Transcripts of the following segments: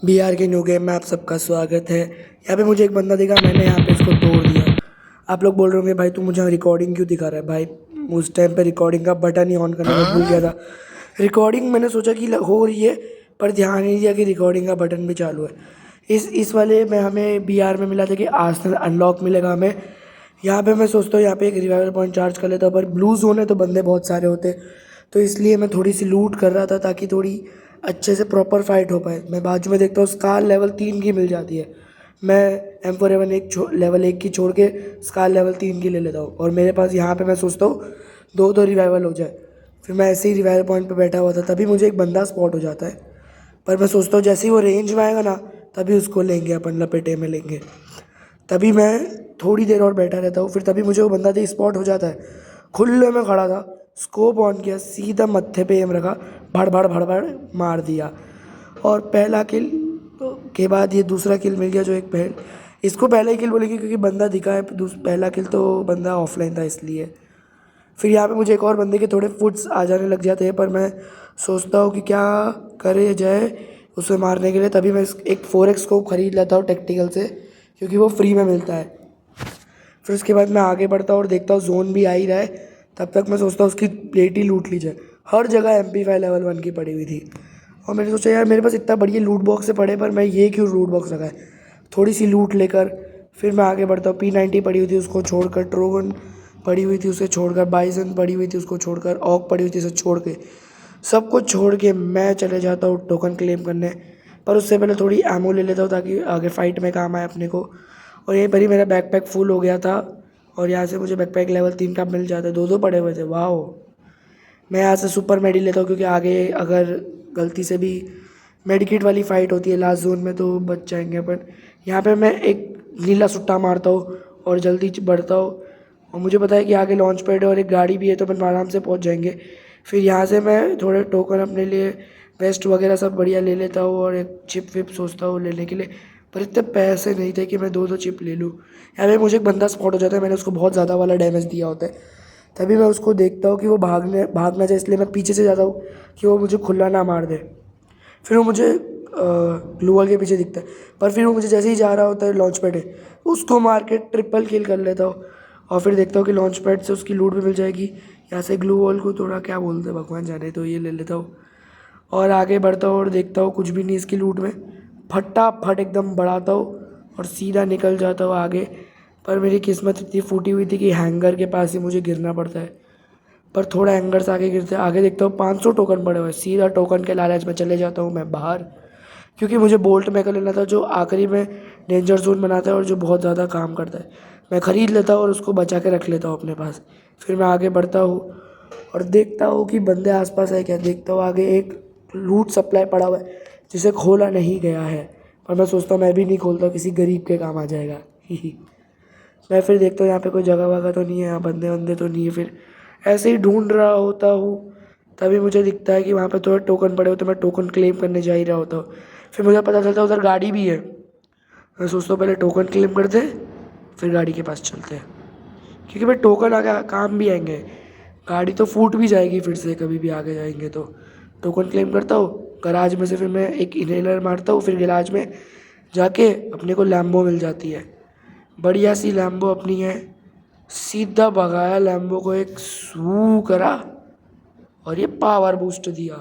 B R के new game में आप सबका स्वागत है। यहाँ पे मुझे एक बंदा दिखा, मैंने यहाँ पे इसको तोड़ दिया। आप लोग बोल रहे होंगे भाई तू मुझे रिकॉर्डिंग क्यों दिखा रहा है। भाई उस टाइम पे रिकॉर्डिंग का बटन ही ऑन करने में भूल गया था। रिकॉर्डिंग मैंने सोचा कि हो रही है, पर ध्यान नहीं दिया कि रिकॉर्डिंग का बटन भी चालू है। इस वाले में हमें बीआर में मिला था कि आर्सेनल अनलॉक मिलेगा हमें। यहाँ पे मैं सोचता हूँ यहाँ पे एक रिवाइवल पॉइंट चार्ज कर लेता हूँ, पर ब्लू जोन है तो बंदे बहुत सारे होते, तो इसलिए मैं थोड़ी सी लूट कर रहा था ताकि थोड़ी अच्छे से प्रॉपर फाइट हो पाए। मैं बाजू में देखता हूँ स्कार लेवल 3 की मिल जाती है, मैं M4A1 लेवल 1 की छोड़ के स्कार लेवल 3 की ले लेता हूँ, और मेरे पास यहाँ पे मैं सोचता हूँ दो दो रिवाइवल हो जाए। फिर मैं ऐसे ही रिवाइवल पॉइंट पे बैठा हुआ था, तभी मुझे एक बंदा स्पॉट हो जाता है। पर मैं सोचता हूँ जैसे ही वो रेंज में आएगा ना, तभी उसको लेंगे, अपन लपेटे में लेंगे। तभी मैं थोड़ी देर और बैठा रहता हूँ, फिर तभी मुझे वो बंदा स्पॉट हो जाता है। खुले में खड़ा था, स्कोप ऑन किया, सीधा मत्थे पे एम रखा, भड़ भड़ भड़ भड़ मार दिया। और पहला किल के बाद ये दूसरा किल मिल गया, जो एक इसको पहला ही किल बोलेंगे क्योंकि बंदा दिखा है। पहला किल तो बंदा ऑफलाइन था इसलिए। फिर यहाँ पे मुझे एक और बंदे के थोड़े फुट्स आ जाने लग जाते हैं, पर मैं सोचता हूँ कि क्या करे जाए उसे मारने के लिए। तभी मैं एक 4x स्कोप खरीद लेता हूँ टेक्टिकल से, क्योंकि वो फ्री में मिलता है। फिर उसके बाद मैं आगे बढ़ता हूँ और देखता हूँ जोन भी आ ही रहा है। तब तक मैं सोचता हूँ उसकी प्लेट ही लूट ली जाए। हर जगह MP5 लेवल 1 की पड़ी हुई थी, और मैंने सोचा यार मेरे पास इतना बढ़िया लूट बॉक्स से पड़े, पर मैं ये क्यों लूट बॉक्स रखा है। थोड़ी सी लूट लेकर फिर मैं आगे बढ़ता हूँ। P90 पड़ी हुई थी, उसको छोड़कर ट्रोगन पड़ी हुई थी, उसे छोड़कर बाइसन पड़ी हुई थी, उसको छोड़कर ऑक पड़ी हुई थी, उसे छोड़ के सब कुछ छोड़ के मैं चले जाता हूँ टोकन क्लेम करने। पर उससे पहले थोड़ी एमो ले लेता हूँ ताकि आगे फाइट में काम आए अपने को। और यहीं पर ही मेरा बैकपैक फुल हो गया था, और यहाँ से मुझे बैकपैक लेवल 3 का मिल जाता है। दो दो पड़े हुए थे, वाह। मैं यहाँ से सुपर मेडी लेता हूँ, क्योंकि आगे अगर गलती से भी मेडिकेट वाली फ़ाइट होती है लास्ट जोन में तो बच जाएंगे अपन। यहाँ पे मैं एक नीला सुट्टा मारता हूँ और जल्दी बढ़ता हूँ, और मुझे पता है कि आगे लॉन्च पैड है और एक गाड़ी भी है, तो अपन आराम से पहुँच जाएंगे। फिर यहाँ से मैं थोड़े टोकन अपने लिए वेस्ट वगैरह सब बढ़िया ले लेता हूँ, और एक चिप विप सोचता हूँ लेने के लिए, पर इतने पैसे नहीं थे कि मैं दो दो चिप ले लूँ। यहाँ पे मुझे एक बंदा स्पॉट हो जाता है, मैंने उसको बहुत ज़्यादा वाला डैमेज दिया होता है। तभी मैं उसको देखता हूँ कि वो भागना जाए, इसलिए मैं पीछे से जाता हूँ कि वो मुझे खुला ना मार दे। फिर वो मुझे ग्लू वॉल के पीछे दिखता है, पर फिर वो मुझे जैसे ही जा रहा होता है लॉन्च पैड है, उसको मार के ट्रिपल किल कर लेता हूँ। और फिर देखता हूँ कि लॉन्च पैड से उसकी लूट भी मिल जाएगी। यहाँ से ग्लू वॉल को थोड़ा क्या बोलते हैं भगवान जाने, तो ये ले लेता हूँ और आगे बढ़ता हूँ और देखता हूँ कुछ भी नहीं इसकी लूट में। फटाफट एकदम बढ़ाता हूँ और सीधा निकल जाता हूँ आगे। पर मेरी किस्मत इतनी फूटी हुई थी कि हैंगर के पास ही मुझे गिरना पड़ता है। पर थोड़ा एंगर से आगे गिरते आगे देखता हूँ 500 टोकन पड़े हुए हैं। सीधा टोकन के लालच में चले जाता हूँ मैं बाहर, क्योंकि मुझे बोल्ट मेकर लेना था, जो आखिरी में डेंजर जोन बनाता है और जो बहुत ज़्यादा काम करता है। मैं ख़रीद लेता हूँ और उसको बचा के रख लेता हूँ अपने पास। फिर मैं आगे बढ़ता हूँ और देखता हूँ कि बंदे आसपास है क्या। देखता हूँ आगे एक लूट सप्लाई पड़ा हुआ है जिसे खोला नहीं गया है, पर मैं सोचता हूँ मैं भी नहीं खोलता, किसी गरीब के काम आ जाएगा। मैं फिर देखता हूँ यहाँ पे कोई जगह वगह तो नहीं है, यहाँ बंदे वंदे तो नहीं है। फिर ऐसे ही ढूंढ रहा होता हूँ, तभी मुझे दिखता है कि वहाँ पे थोड़े टोकन पड़े हुए, तो मैं टोकन क्लेम करने जा ही रहा होता हूँ। फिर मुझे पता चलता है उधर गाड़ी भी है। मैं सोचता हूँ पहले टोकन क्लेम करते फिर गाड़ी के पास चलते हैं, क्योंकि भाई टोकन आगे काम भी आएंगे। गाड़ी तो फूट भी जाएगी फिर से कभी भी आगे जाएंगे तो। टोकन क्लेम करता हूँ गराज में से, फिर मैं एक इनहेलर मारता हूँ, फिर गराज में जाके अपने को लैम्बो मिल जाती है। बढ़िया सी लैम्बो अपनी है। सीधा भगाया लैम्बो को, एक सू करा और ये पावर बूस्ट दिया।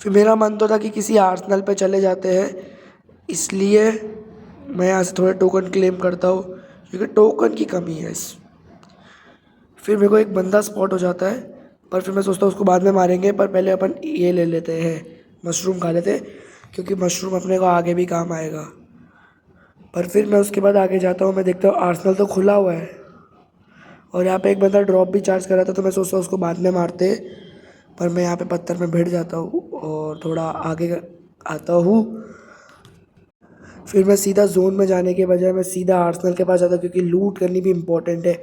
फिर मेरा मन तो था कि किसी आर्सेनल पे चले जाते हैं, इसलिए मैं यहाँ से थोड़े टोकन क्लेम करता हूँ, क्योंकि टोकन की कमी है फिर मेरे को एक बंदा स्पॉट हो जाता है, पर फिर मैं सोचता हूँ उसको बाद में मारेंगे, पर पहले अपन ये ले लेते हैं, मशरूम खा लेते हैं, क्योंकि मशरूम अपने को आगे भी काम आएगा। पर फिर मैं उसके बाद आगे जाता हूँ, मैं देखता हूँ आर्सेनल तो खुला हुआ है, और यहाँ पे एक बंदा ड्रॉप भी चार्ज कर रहा था, तो मैं सोचता हूँ उसको बाद में मारते। पर मैं यहाँ पे पत्थर में भिड़ जाता हूँ और थोड़ा आगे आता हूँ। फिर मैं सीधा जोन में जाने के बजाय मैं सीधा आर्सेनल के पास जाता हूँ, क्योंकि लूट करनी भी इम्पोर्टेंट है,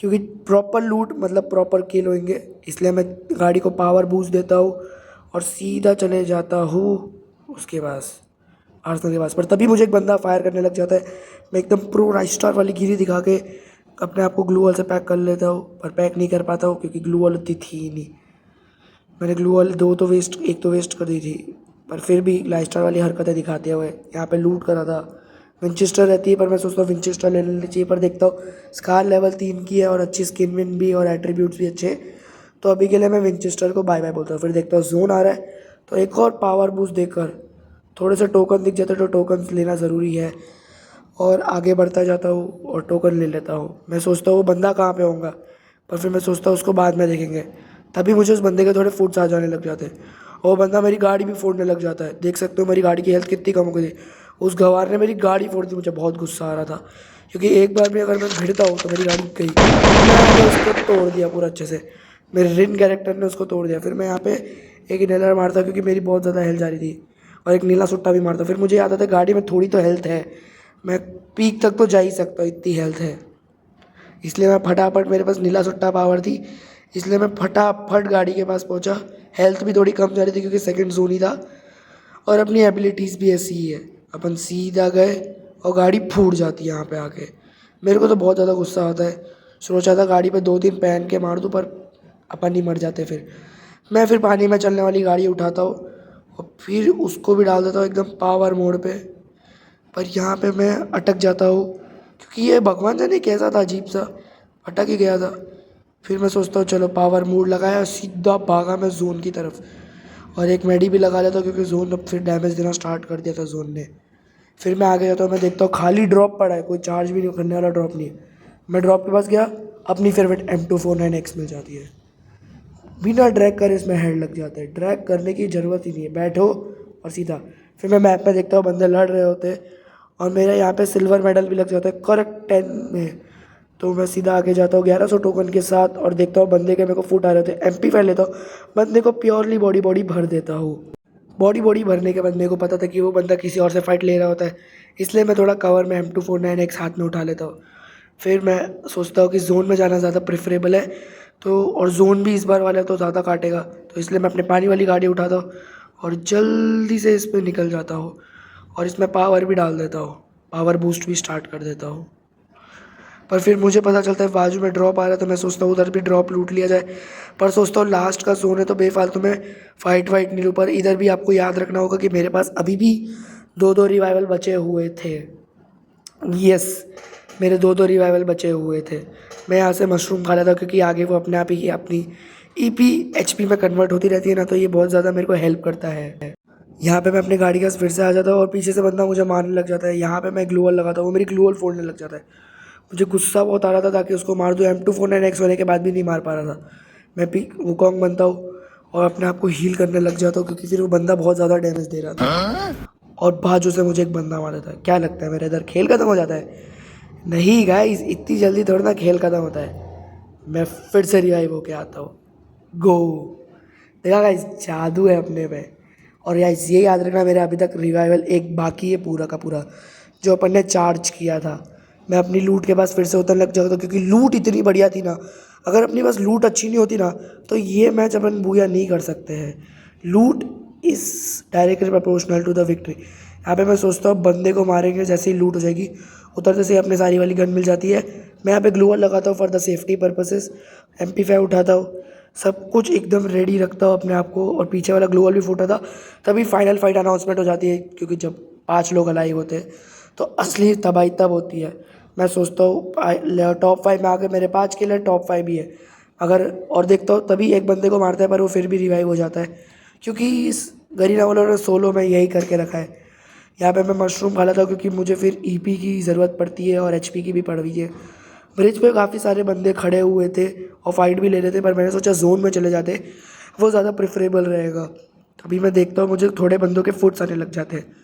क्योंकि प्रॉपर लूट मतलब प्रॉपर किल होंगे। इसलिए मैं गाड़ी को पावर बूस्ट देता हूँ और सीधा चले जाता हूँ उसके पास, आर्सेनल के पास। पर तभी मुझे एक बंदा फायर करने लग जाता है। मैं एकदम प्रो राइस्टार वाली गिरी दिखा के अपने आप को ग्लू वॉल से पैक कर लेता हूँ, पर पैक नहीं कर पाता हूँ क्योंकि ग्लू वॉल उतनी थी ही नहीं। मैंने ग्लू वॉल एक तो वेस्ट कर दी थी। पर फिर भी लाइस्टार वाली हरकतें दिखाते हुए यहाँ पे लूट करा था। विंचेस्टर रहती है पर मैं सोचता हूँ विंचेस्टर ले लेनी चाहिए, पर देखता हूँ स्कार लेवल 3 की है और अच्छी स्किन विन भी और एट्रीब्यूट्स भी अच्छे, तो अभी के लिए मैं विंचेस्टर को बाय बाय बोलता हूँ। फिर देखता हूँ जोन आ रहा है तो एक और पावर बूस्ट देकर थोड़े से टोकन दिख जाते तो टोकन लेना ज़रूरी है, और आगे बढ़ता जाता हूँ और टोकन ले लेता हूँ। मैं सोचता हूँ वो बंदा कहाँ पे होगा, पर फिर मैं सोचता हूँ उसको बाद में देखेंगे, तभी मुझे उस बंदे के थोड़े फुट्स आ जाने लग जाते हैं और वो बंदा मेरी गाड़ी भी फोड़ने लग जाता है। देख सकते हो मेरी गाड़ी की हेल्थ कितनी कम हो गई थी, उस गंवार ने मेरी गाड़ी फोड़ दी। मुझे बहुत गुस्सा आ रहा था क्योंकि एक बार भी अगर मैं भिड़ता हूँ तो मेरी गाड़ी गई, मैंने उसको तोड़ दिया पूरा अच्छे से, मेरे रिन कैरेक्टर ने उसको तोड़ दिया। फिर मैं यहाँ पे एक इनहेलर मारता क्योंकि मेरी बहुत ज़्यादा हेल्थ जा रही थी, और एक नीला सुट्टा भी मारता। फिर मुझे याद आता है गाड़ी में थोड़ी तो हेल्थ है, मैं पीक तक तो जा ही सकता हूँ, इतनी हेल्थ है, इसलिए मैं फटाफट, मेरे पास नीला सुट्टा पावर थी इसलिए मैं फटाफट गाड़ी के पास पहुंचा। हेल्थ भी थोड़ी कम जा रही थी क्योंकि सेकंड जोन ही था, और अपनी एबिलिटीज़ भी ऐसी ही है, अपन सीधा गए और गाड़ी फूट जाती है यहाँ पे आके। मेरे को तो बहुत ज़्यादा गुस्सा आता है, सोचा था गाड़ी पे 2-3 पहन के मार दूँ पर अपन ही मर जाते। फिर मैं फिर पानी में चलने वाली गाड़ी उठाता हूँ और फिर उसको भी डाल देता हूँ एकदम पावर मोड पे, पर यहाँ पे मैं अटक जाता हूँ क्योंकि ये भगवान जाने कैसा था, अजीब सा अटक ही गया था। फिर मैं सोचता हूँ चलो पावर मोड लगाया, सीधा भागा मैं जोन की तरफ, और एक मेडी भी लगा लेता हूँ क्योंकि जोन अब फिर डैमेज देना स्टार्ट कर दिया था जोन ने। फिर मैं आगे जाता हूँ, मैं देखता हूँ खाली ड्रॉप पड़ा है, कोई चार्ज भी नहीं करने वाला ड्रॉप नहीं है। मैं ड्रॉप के पास गया, अपनी फेवरेट M249X मिल जाती है, बिना ड्रैग करे इसमें हेड लग जाता है, ड्रैग करने की ज़रूरत ही नहीं है, बैठो और सीधा। फिर मैं मैप में देखता हूँ बंदे लड़ रहे होते हैं और मेरा यहाँ पे सिल्वर मेडल भी लग जाता है करेक्ट 10 में, तो मैं सीधा आगे जाता हूँ 1100 टोकन के साथ और देखता हूँ बंदे के मेरे को फुट आ रहे होते हैं। MP5 लेता हूँ, बंदे को प्योरली बॉडी बॉडी भर देता हूँ। बॉडी भरने के बाद मेरे को पता था कि वो बंदा किसी और से फाइट ले रहा होता है, इसलिए मैं थोड़ा कवर में M249X हाथ में उठा लेता हूँ। फिर मैं सोचता हूँ कि जोन में जाना ज़्यादा प्रेफरेबल है, तो और जोन भी इस बार वाला तो ज़्यादा काटेगा, तो इसलिए मैं अपने पानी वाली गाड़ी उठाता हूँ और जल्दी से इस पर निकल जाता हूँ और इसमें पावर भी डाल देता हूँ, पावर बूस्ट भी स्टार्ट कर देता हूँ। पर फिर मुझे पता चलता है बाजू में ड्रॉप आ रहा है, तो मैं सोचता हूँ उधर भी ड्रॉप लूट लिया जाए, पर सोचता हूँ लास्ट का जोन है तो बेफालतू में फाइट वाइट नहीं लूँ। पर इधर भी आपको याद रखना होगा कि मेरे पास अभी भी 2-2 रिवाइवल बचे हुए थे। यस, मेरे 2-2 रिवाइवल बचे हुए थे। मैं यहाँ से मशरूम खा लेता क्योंकि आगे वो अपने आप ही अपनी EP HP में कन्वर्ट होती रहती है ना, तो ये बहुत ज़्यादा मेरे को हेल्प करता है। यहाँ पे मैं अपनी गाड़ी के फिर से आ जाता हूँ और पीछे से बंदा मुझे मारने लग जाता है। यहाँ पे मैं ग्लूवल लगाता हूँ, वो मेरी ग्लूवल फोड़ने लग जाता है। मुझे गुस्सा बहुत आ रहा था ताकि उसको मार दूँ, M249X होने के बाद भी नहीं मार पा रहा था। मैं पी वुकोंग बनता हूँ और अपने आप को हील करने लग जाता हूँ क्योंकि फिर वो बंदा बहुत ज़्यादा डैमेज दे रहा था और बाजू से मुझे एक बंदा मार देता है। क्या लगता है मेरा इधर खेल खत्म हो जाता है? नहीं गाइस, इतनी जल्दी थोड़ा ना खेल खत्म होता है। मैं फिर से रिवाइव होके आता हूँ। गो, देखा गाइस, जादू है अपने में। और गाइस ये याद रखना, मेरा अभी तक रिवाइवल एक बाकी है पूरा का पूरा, जो अपन ने चार्ज किया था। मैं अपनी लूट के पास फिर से उतरने लग जाता क्योंकि लूट इतनी बढ़िया थी ना, अगर अपनी पास लूट अच्छी नहीं होती ना तो ये मैच अपन बूया नहीं कर सकते हैं। Loot is directly proportional to the victory. यहाँ पे मैं सोचता हूँ बंदे को मारेंगे जैसे ही लूट हो जाएगी, उतरते से अपने सारी वाली गन मिल जाती है। मैं यहाँ पे ग्लूवल लगाता हूँ for the safety purposes, MP5 उठाता हूँ, सब कुछ एकदम रेडी रखता हूँ अपने आप को, और पीछे वाला ग्लूवल भी फूटा था। तभी फाइनल फाइट अनाउंसमेंट हो जाती है क्योंकि जब 5 लोग अलाइव होते हैं तो असली तबाही तब होती है। मैं सोचता हूँ टॉप 5 में आके मेरे 5 किल है, टॉप 5 भी है अगर, और देखता हूँ तभी एक बंदे को मारता है पर वो फिर भी रिवाइव हो जाता है क्योंकि इस गरीना वालों ने सोलो में यही करके रखा है। यहाँ पे मैं मशरूम खा लेता हूँ क्योंकि मुझे फिर EP की ज़रूरत पड़ती है और HP की भी पड़ रही है। ब्रिज पे काफ़ी सारे बंदे खड़े हुए थे और फाइट भी ले रहे थे, पर मैंने सोचा जोन में चले जाते, वो ज़्यादा प्रेफरेबल रहेगा। तभी मैं देखता हूँ मुझे थोड़े बंदों के फुट्स आने लग जाते हैं।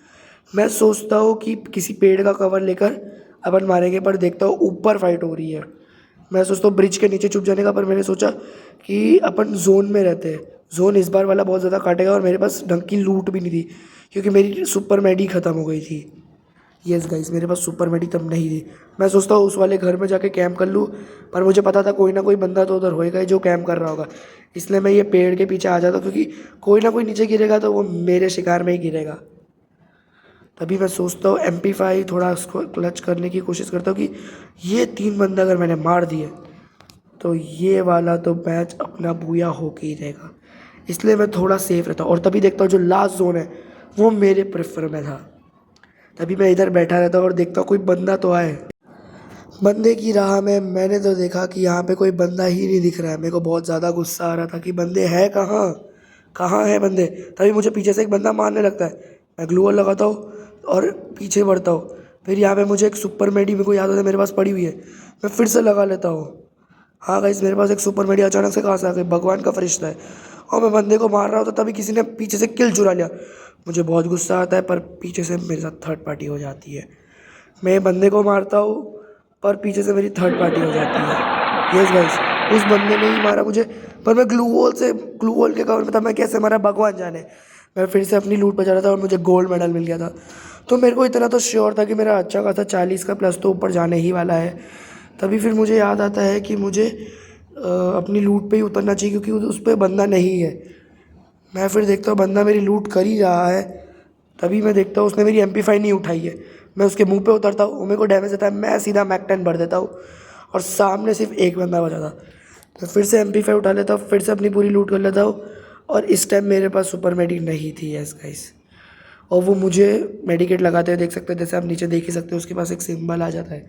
मैं सोचता हूँ कि किसी पेड़ का कवर लेकर अपन मारेंगे, पर देखता हूँ ऊपर फाइट हो रही है। मैं सोचता हूँ ब्रिज के नीचे छुप जाने का, पर मैंने सोचा कि अपन जोन में रहते हैं, जोन इस बार वाला बहुत ज़्यादा काटेगा और मेरे पास ढंग की लूट भी नहीं थी क्योंकि मेरी सुपर मेडी ख़त्म हो गई थी। यस गाइस, मेरे पास सुपर मेडी तब नहीं थी। मैं सोचता हूँ उस वाले घर में जाके कैंप कर लूँ, पर मुझे पता था कोई ना कोई बंदा तो उधर होएगा ही जो कैंप कर रहा होगा, इसलिए मैं ये पेड़ के पीछे आ जाता क्योंकि कोई ना कोई नीचे गिरेगा तो वो मेरे शिकार में ही गिरेगा। तभी मैं सोचता हूँ MP5 थोड़ा उसको क्लच करने की कोशिश करता हूँ कि ये 3 बंदे अगर मैंने मार दिए तो ये वाला तो मैच अपना बूया हो के ही रहेगा, इसलिए मैं थोड़ा सेफ रहता हूँ। और तभी देखता हूँ जो लास्ट जोन है वो मेरे प्रेफर में था। तभी मैं इधर बैठा रहता और देखता कोई बंदा तो आए। बंदे की राह में मैंने तो देखा कि यहाँ पे कोई बंदा ही नहीं दिख रहा है। मेरे को बहुत ज़्यादा गुस्सा आ रहा था कि बंदे हैं कहाँ, कहाँ है बंदे। तभी मुझे पीछे से एक बंदा मारने लगता है। मैं ग्लू वॉल लगाता हूँ और पीछे बढ़ता हूँ। फिर यहाँ पे मुझे एक सुपर मेडी मेरे को याद होता है मेरे पास पड़ी हुई है, मैं फिर से लगा लेता हूँ। हाँ गाइस, मेरे पास एक सुपर मेडी अचानक से कहाँ से आ गई, भगवान का फरिश्ता है। और मैं बंदे को मार रहा होता तभी किसी ने पीछे से किल चुरा लिया। मुझे बहुत गुस्सा आता है, पर पीछे से मेरे साथ थर्ड पार्टी हो जाती है। मैं बंदे को मारता हूँ पर पीछे से मेरी थर्ड पार्टी हो जाती है। यस गाइस, उस बंदे ने ही मारा मुझे, पर मैं ग्लू वॉल के कवर में था। मैं कैसे मारा भगवान जाने। मैं फिर से अपनी लूट बचा रहा था और मुझे गोल्ड मेडल मिल गया था। तो मेरे को इतना तो श्योर था कि मेरा अच्छा खासा 40 का प्लस तो ऊपर जाने ही वाला है। तभी फिर मुझे याद आता है कि मुझे अपनी लूट पे ही उतरना चाहिए, क्योंकि उस पर बंदा नहीं है। मैं फिर देखता हूँ बंदा मेरी लूट कर ही रहा है। तभी मैं देखता हूँ उसने मेरी MP5 नहीं उठाई है। मैं उसके मुंह पे उतरता हूँ, मेरे को डैमेज देता है, मैं सीधा मैक-10 भर देता हूँ और सामने सिर्फ एक बंदा बचा था। तो फिर से MP5 उठा लेता हूँ, फिर से अपनी पूरी लूट कर लेता हूँ। और इस टाइम मेरे पास सुपर मेडी नहीं थी। यस गाइस, और वो मुझे मेडिकेट लगाते हुए देख सकते हैं। जैसे आप नीचे देख ही सकते हो, उसके पास एक सिंबल आ जाता है।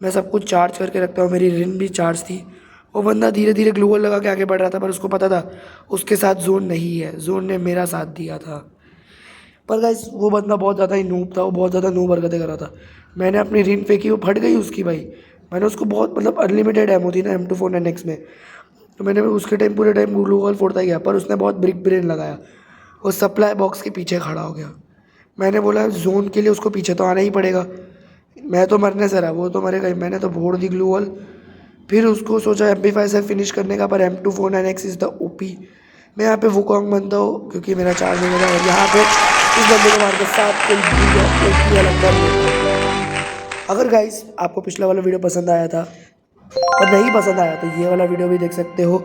मैं सब कुछ चार्ज करके रखता हूँ, मेरी रिन भी चार्ज थी। वो बंदा धीरे धीरे ग्लू वॉल लगा के आगे बढ़ रहा था, पर उसको पता था उसके साथ जोन नहीं है। जोन ने मेरा साथ दिया था। पर गाइस, वो बंदा बहुत ज़्यादा ही नूब था, वो बहुत ज़्यादा नूब हरकतें कर रहा था। मैंने अपनी रिन फेंकी, वो फट गई उसकी भाई। मैंने उसको बहुत, मतलब अनलिमिटेड एमो थी ना M2496 में, तो मैंने उसके टाइम पूरे टाइम ग्लू वॉल फोड़ता गया। पर उसने बहुत ब्रिक ब्रेन लगाया, वो सप्लाई बॉक्स के पीछे खड़ा हो गया। मैंने बोला जोन के लिए उसको पीछे तो आना ही पड़ेगा, मैं तो मरने से रहा, वो तो मरेगा ही। मैंने तो फोड़ दी ग्लू वॉल। फिर उसको सोचा MP5 से फिनिश करने का, पर M249X इज़ द OP। मैं यहाँ पे वुकॉन्ग बनता हूँ क्योंकि मेरा चार्ज नहीं होता, और यहाँ पे इस बंदे को मार के 7 किल एक ही अलग कर लेता हूँ। अगर गाइस आपको पिछला वाला वीडियो पसंद आया था और नहीं पसंद आया तो ये वाला वीडियो भी देख सकते हो।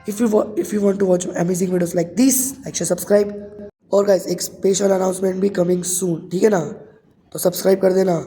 If you want to watch amazing videos like this, like share subscribe. और गाइस, एक स्पेशल अनाउंसमेंट भी कमिंग सून, ठीक है ना, तो सब्सक्राइब कर देना।